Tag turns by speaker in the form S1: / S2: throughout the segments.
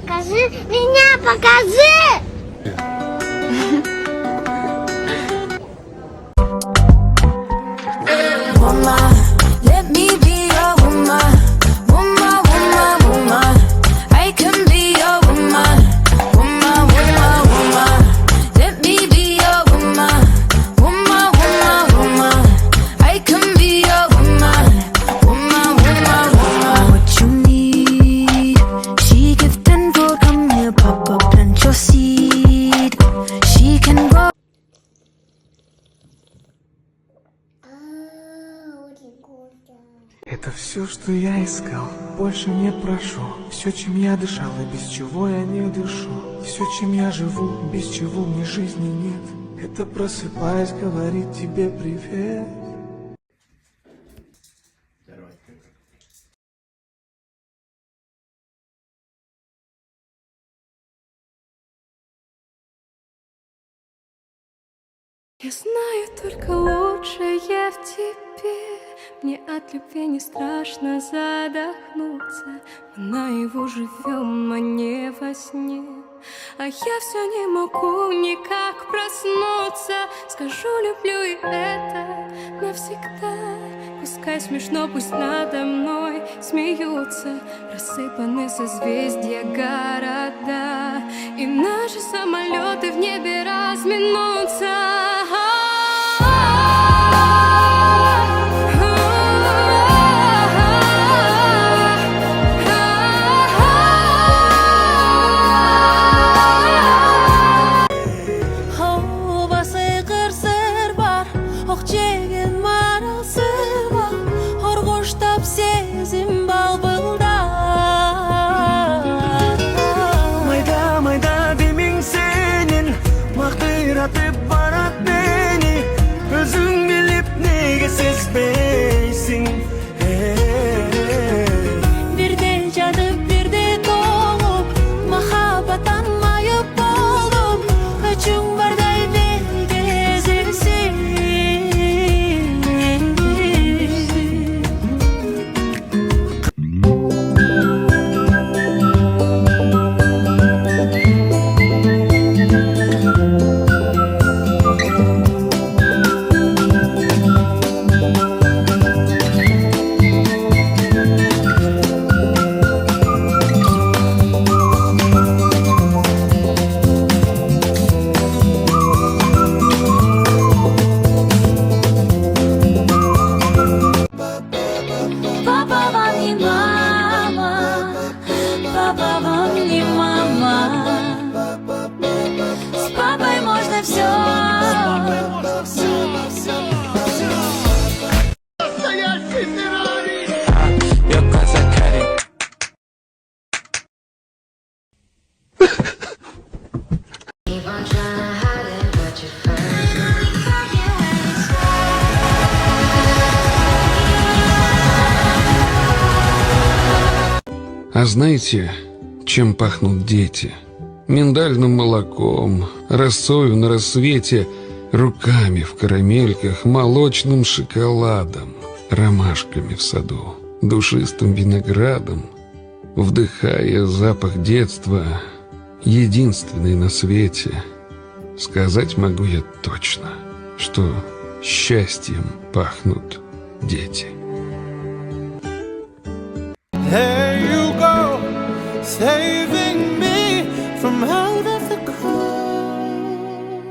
S1: покажи, меня покажи!
S2: Let me be your woman, woman, woman, woman. I can be your woman, woman, woman, woman. Let me be your woman, woman, woman, woman. I can be your woman, woman, woman, woman. What you need, she give 10 for come here, pop up, plant your seed. She can grow.
S3: Это все, что я искал, больше не прошу. Все, чем я дышал и без чего я не дышу. Все, чем я живу, без чего мне жизни нет. Это просыпаясь, говорит тебе привет.
S2: Я знаю только лучшее в тебе. Мне от любви не страшно задохнуться. Мы наяву живем, а не во сне. А я все не могу никак проснуться. Скажу, люблю, и это навсегда. Пускай смешно, пусть надо мной смеются. Рассыпаны созвездия города, и наши самолеты в небе разминутся.
S3: Yaratып barat beni, özün bilip nege sezbeysin.
S2: Bir de cadı bir de dolup, mahabbatan mayıp olup, öçün barday bel gezirsin.
S4: А знаете, чем пахнут дети? Миндальным молоком, росою на рассвете, руками в карамельках, молочным шоколадом, ромашками в саду, душистым виноградом. Вдыхая запах детства, единственный на свете, сказать могу я точно, что счастьем пахнут дети.
S3: There you go, saving me from out of the cold.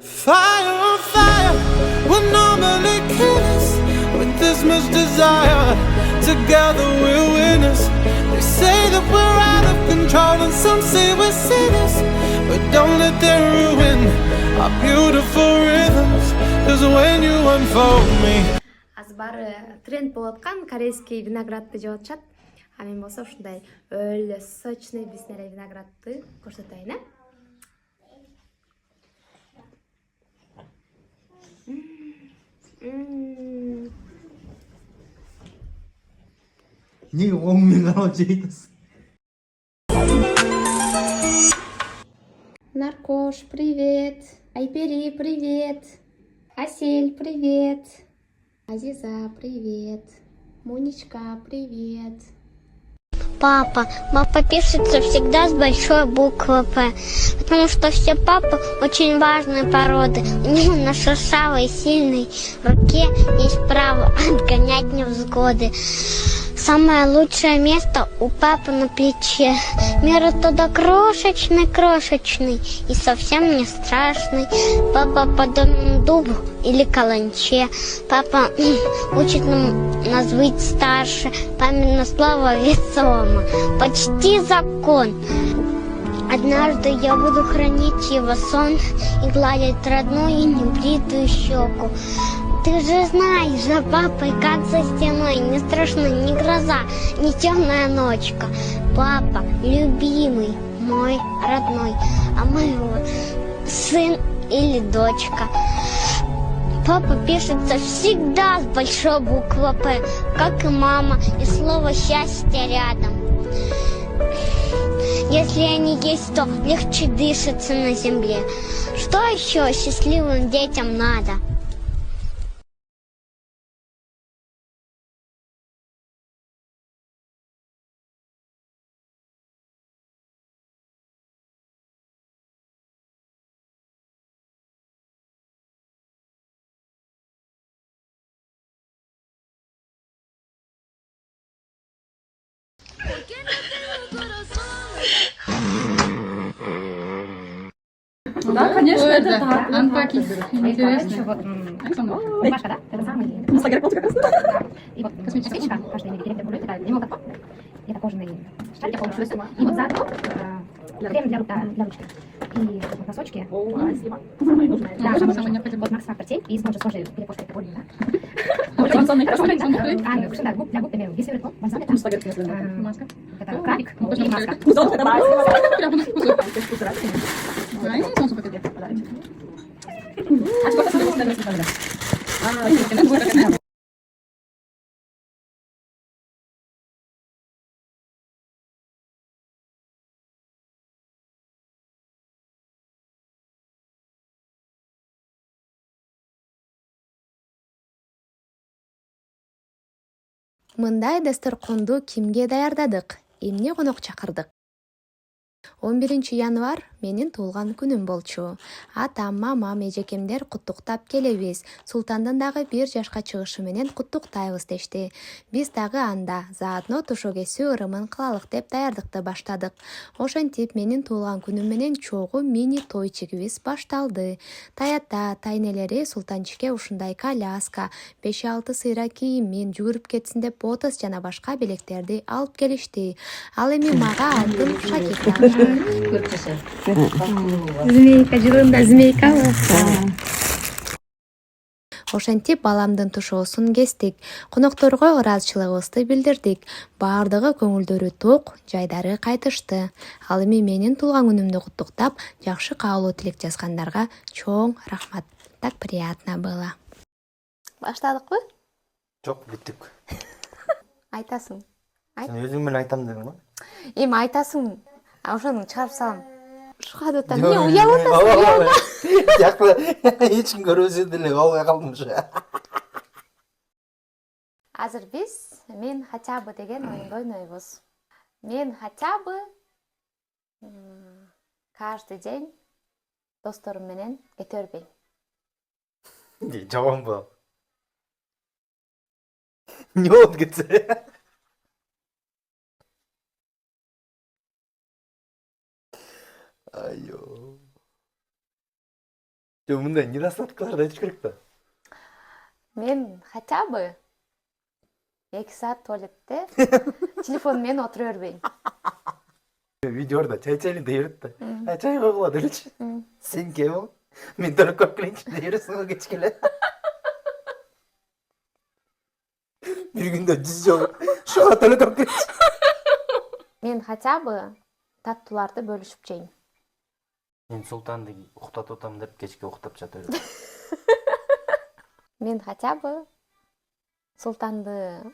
S3: Fire, fire, would normally kill us. With this much desire, together we're winners. They say that we're out of control and some say we're sinners, but don't let them ruin our beautiful rhythms. Cause when you unfold me,
S5: бары тренд болуп аткан корейский виноградты жеп атышат. А мен болсо ушундай өлө сочный биснеле виноградты көрсөтөйүн,
S6: Не оңмен карап жейдиз.
S5: Наркош, привет. Айпери, привет. Асель, привет. Азиза, привет. Муничка, привет.
S1: Папа. Папа пишется всегда с большой буквы П. Потому что все папы очень важные породы. У него на шершавой сильной руке есть право отгонять невзгоды. Самое лучшее место у папы на плече. Мир оттуда крошечный и совсем не страшный. Папа подобен дубу или каланче. Папа учит нас быть старше. Памятное слово весомо. Почти закон. Однажды я буду хранить его сон и гладить родную и небритую щеку. Ты же знаешь, за папой, как за стеной, не страшна ни гроза, ни темная ночка. Папа, любимый, мой родной, а моего сын или дочка. Папа пишется всегда с большой буквы П, как и мама, и слово счастье рядом. Если они есть, то легче дышится на земле. Что еще счастливым детям надо?
S7: Да, конечно, это так. Анпакис. Интересно.
S5: Рубашка, да? Это самый... И вот косметичка, каждый имеет директор будет, это немного это кожаный шарик, я получилось. И вот заодно крем для ручки. И носочки. Да, самый необходимый. Вот Макс Фактор тень и спонжи сложили перекошкой прикольно, да? Для губ, например, если рыбку, бальзам, маска. Это крабик и маска.
S7: Прямо на кусок. А солнце покажи. А сколько солнца надо рассказать?
S5: Мындай дасторконду кимге даярдадык? Эмне конок чакырдык? 11 январ менин туулган күнүм болчу. Атам, мамам, эжекемдер куттуктап келебиз. Султандын дагы 1 жашка чыгышы менен куттуктайбыз дешти. Биз дагы анда заодно тушоо кесүү ырымын кылалык деп даярдыкты баштадык. Ошентип менин туулган күнүм менен чогуу мини тойчигибиз башталды. Таятта тайнелери Султанчике ушундай коляска, 5-6 сыйра кийимин жүгүрүп кетсин деп отыз жана башка белектерди алып келишти. Ал эми мага алтын шакирт. Змейка, жылында змейка. Ошентип баламдын тушоосун кестик. Конокторго ыраазычылыгыбызды билдирдик. Баардыгы көңүлдөрү ток, жайдары кайтышты. Ал эми менин туулган күнүмдү куттуктап, жакшы каалоо тилек жазгандарга чоң рахмат. Так приятно было. Баштадыкпы?
S6: Жок, бүттүк.
S5: Айтасың.
S6: Сен өзүң менен айтам дедің ба?
S5: Эми айтасың. Ошону чыгарып салам. Чыгат атам. Эмне уябып атасың?
S6: Жакты. Эч ким көрбөсө деле албай калдым ушу.
S5: Азыр биз мен хотя бы деген оюнду ойнойбуз. Мен хотя бы каждый день досторум менен кете бербейм.
S6: Жаман бул. Не болуп кетсе? Айо. Жо, мындай недостаткаларды айтыш керек да.
S5: Мен хотя бы 2 саат туалетте телефон менен отура бербейм.
S6: Видеорда чай-чайли дейбет да. Чай койгула делечи. Сен кем? Мен төрөп коюп келейинчи дейберсиң го кечке эле. Бир күндө 100 жолу шуга төлөп коюп келейинчи.
S5: Мен хотя бы таттууларды бөлүшүп жейм.
S6: Мен Султанды уктатып атам деп кечке уктап жатып берем.
S5: Мен хотя бы Султанды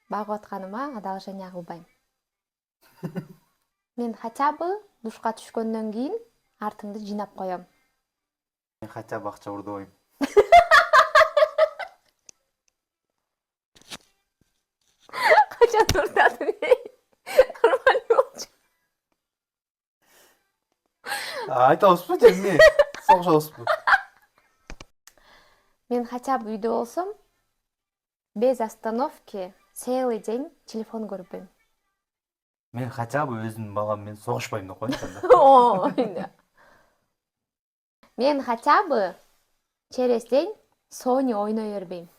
S5: багып атканыма одолжение кылбайм. Мен хотя бы душка түшкөндөн кийин артымды жыйнап коем.
S6: Мен хотя бы акча урдубайм.
S5: Качан турдадың?
S6: Айта алышпы же эмне? Согуша алышпы.
S5: Мен хотя бы үйдө болсом, без остановки целый день телефон көрбөйм.
S6: Мен хотя бы өзүмдүн балам менен согушпайм деп коеюнчу анда.
S5: Ой. Мен хотя бы через день Sony ойной бербейм.